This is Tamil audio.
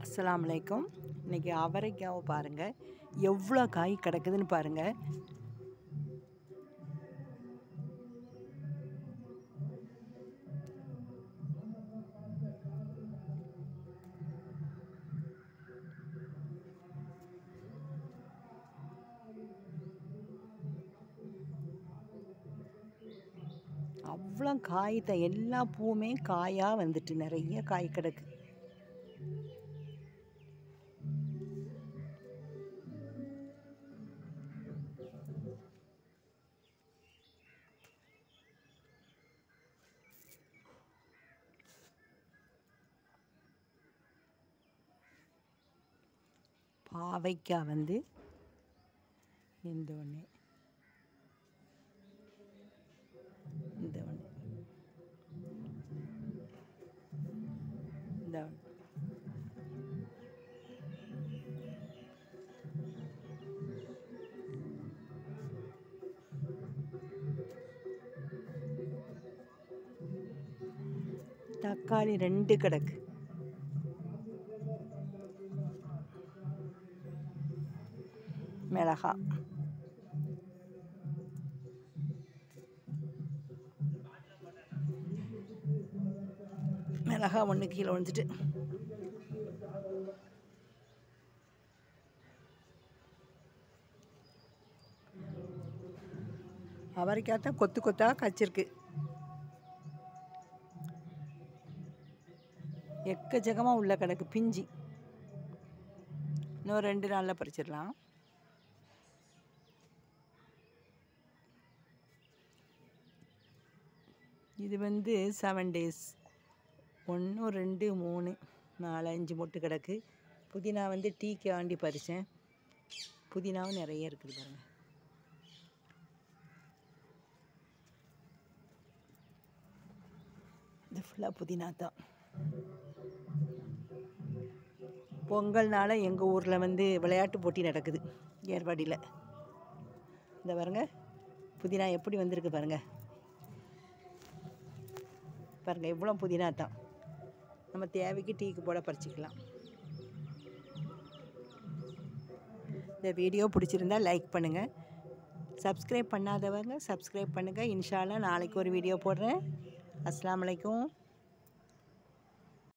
அஸ்ஸலாமு அலைக்கும். இன்றைக்கி அவரைக்காவை பாருங்கள், எவ்வளோ காய் கிடக்குதுன்னு பாருங்கள். அவ்வளோ காய் தான், எல்லா பூவுமே காயாக வந்துட்டு நிறைய காய் கிடக்கு. பாவைக்காய் வந்து இந்த ஒன்று, இந்த ஒன்று, இந்த ஒன்று. தக்காளி 2 கிடக்கு. மிளகா, மிளகா 1 கீழே விழுந்துட்டு. அவரைக்காய் தான் கொத்து கொத்தாக காய்ச்சிருக்கு. எக்கச்சக்கமாக உள்ள கிடக்கு பிஞ்சி. இன்னும் 2 நாளில் பறிச்சிடலாம். இது வந்து 7 டேஸ். 1 2 3 4 5 மொட்டு கிடக்கு. புதினா வந்து டீக்கு ஆண்டி பறித்தேன். புதினாவும் நிறைய இருக்குது பாருங்கள். இது ஃபுல்லாக புதினா தான். பொங்கல்னால எங்கள் ஊரில் வந்து விளையாட்டு போட்டி நடக்குது ஏர்வாடியில். இந்த பாருங்கள், புதினா எப்படி வந்திருக்கு பாருங்கள். பாருங்கள், இவ்வளோ புதினா தான். நம்ம தேவைக்கு டீக்கு போட பறிச்சிக்கலாம். இந்த வீடியோ பிடிச்சிருந்தா லைக் பண்ணுங்கள். சப்ஸ்கிரைப் பண்ணாதவங்க சப்ஸ்கிரைப் பண்ணுங்கள். இன்ஷா அல்லாஹ் நாளைக்கு ஒரு வீடியோ போடுறேன். அஸ்ஸலாமு அலைக்கும்.